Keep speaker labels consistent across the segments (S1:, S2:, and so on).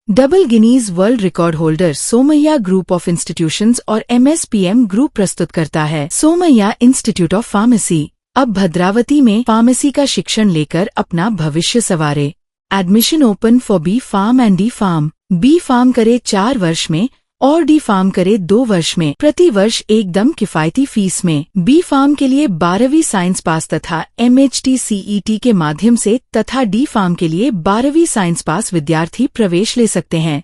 S1: Double Guinness world record holder Somaiya group of institutions और MSPM group प्रस्तुत करता है सोमैया इंस्टीट्यूट ऑफ फार्मेसी। अब भद्रावती में फार्मेसी का शिक्षण लेकर अपना भविष्य संवारे। Admission open for B pharm and D pharm. B pharm करे 4 वर्ष में और डी फार्म करे 2 वर्ष में, प्रति वर्ष एकदम किफायती फीस में। बी फार्म के लिए 12वीं साइंस पास तथा MHT CET के माध्यम से तथा डी फार्म के लिए 12वीं साइंस पास विद्यार्थी प्रवेश ले सकते हैं।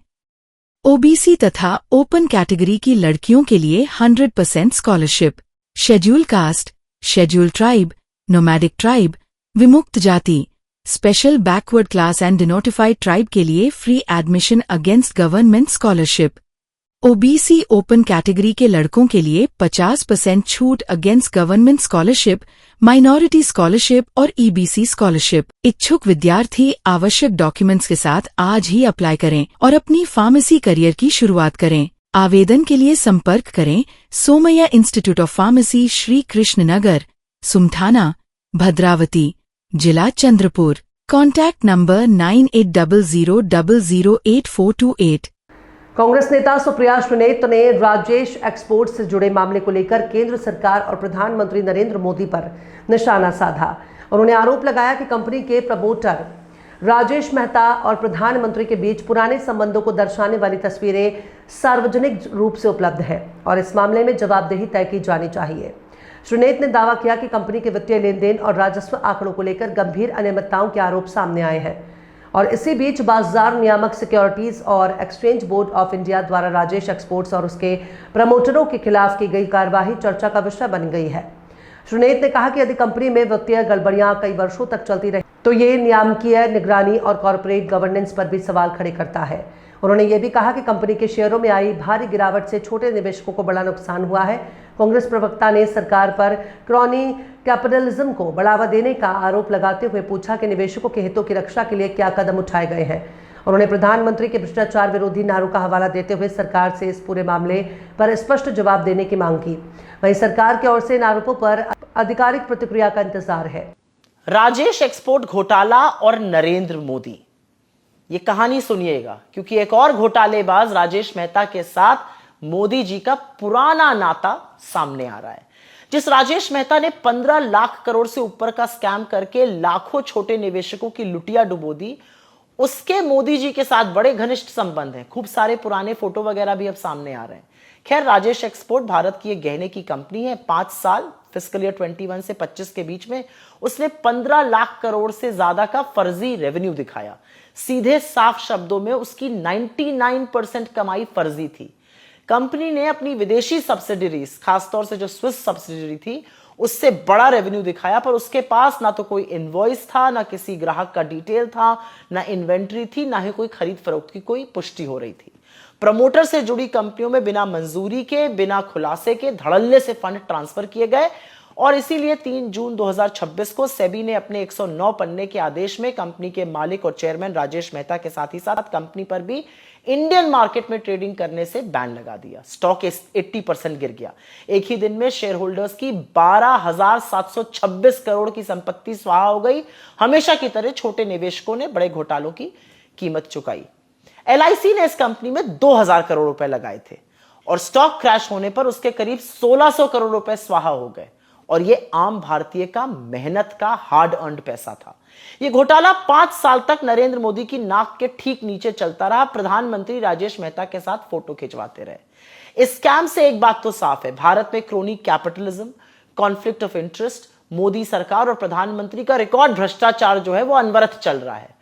S1: OBC तथा ओपन कैटेगरी की लड़कियों के लिए 100% scholarship. Schedule caste, schedule tribe, nomadic tribe, विमुक्त जाति, special backward class and denotified tribe के लिए free admission against government scholarship. OBC open category के लड़कों के लिए 50% छूट against government scholarship, minority scholarship और EBC स्कॉलरशिप। इच्छुक विद्यार्थी आवश्यक डॉक्यूमेंट्स के साथ आज ही अप्लाई करें और अपनी फार्मेसी करियर की शुरुआत करें। आवेदन के लिए संपर्क करें Somaiya institute of pharmacy, Shri Krishna Nagar, Sumthana, Bhadravati, जिला चंद्रपुर। Contact number 9800008428।
S2: कांग्रेस नेता सुप्रिया श्रीनेत ने राजेश एक्सपोर्ट से जुड़े मामले को लेकर केंद्र सरकार और प्रधानमंत्री नरेंद्र मोदी पर निशाना साधा। उन्होंने आरोप लगाया कि कंपनी के प्रमोटर राजेश मेहता और प्रधानमंत्री के बीच पुराने संबंधों को दर्शाने वाली तस्वीरें सार्वजनिक रूप से उपलब्ध हैं और इस मामले में जवाबदेही तय की जानी चाहिए। श्रीनेत ने दावा किया कि कंपनी के वित्तीय लेन देन और राजस्व आंकड़ों को लेकर गंभीर अनियमितताओं के आरोप सामने आए हैं और इसी बीच बाजार नियामक सिक्योरिटीज और एक्सचेंज बोर्ड ऑफ इंडिया द्वारा राजेश एक्सपोर्ट्स और उसके प्रमोटरों के खिलाफ की गई कार्यवाही चर्चा का विषय बन गई है। श्रीनेत ने कहा कि यदि कंपनी में वित्तीय गड़बड़ियां कई वर्षों तक चलती रही तो ये नियामकीय निगरानी और कॉर्पोरेट गवर्नेंस पर भी सवाल खड़े करता है। उन्होंने ये भी कहा कि कंपनी के शेयरों में आई भारी गिरावट से छोटे निवेशकों को बड़ा नुकसान हुआ है। कांग्रेस प्रवक्ता ने सरकार पर क्रॉनी कैपिटलिज्म को बढ़ावा देने का आरोप लगाते हुए पूछा कि निवेशकों के हितों की रक्षा के लिए क्या कदम उठाए गए हैं। उन्होंने प्रधानमंत्री के भ्रष्टाचार विरोधी नारों का हवाला देते हुए सरकार से इस पूरे मामले पर स्पष्ट जवाब देने की मांग की। वहीं सरकार की ओर से इन आरोपों पर आधिकारिक प्रतिक्रिया का इंतजार है।
S3: राजेश एक्सपोर्ट घोटाला और नरेंद्र मोदी, ये कहानी सुनिएगा, क्योंकि एक और घोटालेबाज राजेश मेहता के साथ मोदी जी का पुराना नाता सामने आ रहा है। जिस राजेश मेहता ने 15 लाख करोड़ से ऊपर का स्कैम करके लाखों छोटे निवेशकों की लुटिया डुबो दी, उसके मोदी जी के साथ बड़े घनिष्ठ संबंध हैं। खूब सारे पुराने फोटो वगैरह भी अब सामने आ रहे हैं। खैर, राजेश एक्सपोर्ट भारत की एक गहने की कंपनी है। 5 साल फिस्कल ईयर 21 से 25 के बीच में उसने 15 लाख करोड़ से ज्यादा का फर्जी रेवेन्यू दिखाया। सीधे साफ शब्दों में उसकी 99% कमाई फर्जी थी। कंपनी ने अपनी विदेशी सब्सिडरीज, खासतौर से जो स्विस सब्सिडरी थी, उससे बड़ा रेवेन्यू दिखाया, पर उसके पास ना तो कोई इनवॉइस था, ना किसी ग्राहक का डिटेल था, ना इन्वेंट्री थी, ना ही कोई खरीद फरोख्त की कोई पुष्टि हो रही थी। प्रमोटर से जुड़ी कंपनियों में बिना मंजूरी के, बिना खुलासे के धड़ल्ले से फंड ट्रांसफर किए गए और इसीलिए 3 जून 2026 को सेबी ने अपने 109 पन्ने के आदेश में कंपनी के मालिक और चेयरमैन राजेश मेहता के साथ ही साथ कंपनी पर भी इंडियन मार्केट में ट्रेडिंग करने से बैन लगा दिया। स्टॉक 80% गिर गया। एक ही दिन में शेयर होल्डर्स की 12,726 करोड़ की संपत्ति स्वाहा हो गई। हमेशा की तरह छोटे निवेशकों ने बड़े घोटालों की कीमत चुकाई। LIC ने इस कंपनी में 2,000 करोड़ रुपए लगाए थे और स्टॉक क्रैश होने पर उसके करीब 1,600 करोड़ रुपए स्वाहा हो गए और यह आम भारतीय का मेहनत का हार्ड अर्न्ड पैसा था। यह घोटाला 5 साल तक नरेंद्र मोदी की नाक के ठीक नीचे चलता रहा। प्रधानमंत्री राजेश मेहता के साथ फोटो खिंचवाते रहे। इस स्कैम से एक बात तो साफ है, भारत में crony capitalism, conflict of interest, Modi सरकार और प्रधानमंत्री का रिकॉर्ड भ्रष्टाचार जो है वो अनवरत चल रहा है।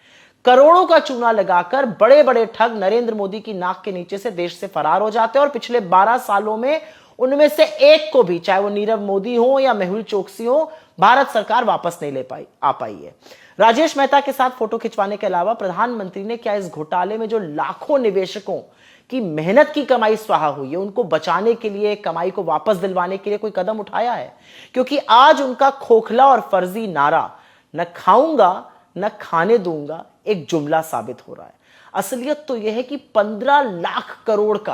S3: करोड़ों का चूना लगाकर बड़े बड़े ठग नरेंद्र मोदी की नाक के नीचे से देश से फरार हो जाते हैं और पिछले 12 सालों में उनमें से एक को भी, चाहे वो नीरव मोदी हो या मेहुल चोकसी हो, भारत सरकार वापस नहीं ले पाई है। राजेश मेहता के साथ फोटो खिंचवाने के अलावा प्रधानमंत्री ने क्या इस घोटाले में जो लाखों निवेशकों की मेहनत की कमाई स्वाहा हुई है, उनको बचाने के लिए, कमाई को वापस दिलवाने के लिए कोई कदम उठाया है? क्योंकि आज उनका खोखला और फर्जी नारा न खाऊंगा न खाने दूंगा एक जुमला साबित हो रहा है। असलियत तो यह है कि 15 लाख करोड़ का,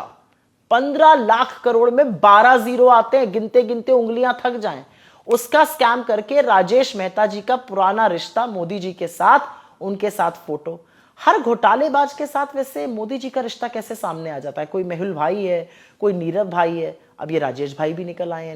S3: 15 लाख करोड़ में 12 जीरो आते हैं, गिनते गिनते उंगलियां थक जाएं, उसका स्कैम करके राजेश मेहता जी का पुराना रिश्ता मोदी जी के साथ, उनके साथ फोटो, हर घोटालेबाज के साथ वैसे मोदी जी का रिश्ता कैसे सामने आ जाता है? कोई मेहुल भाई है, कोई नीरव भाई है, अब ये राजेश भाई भी निकल आए हैं।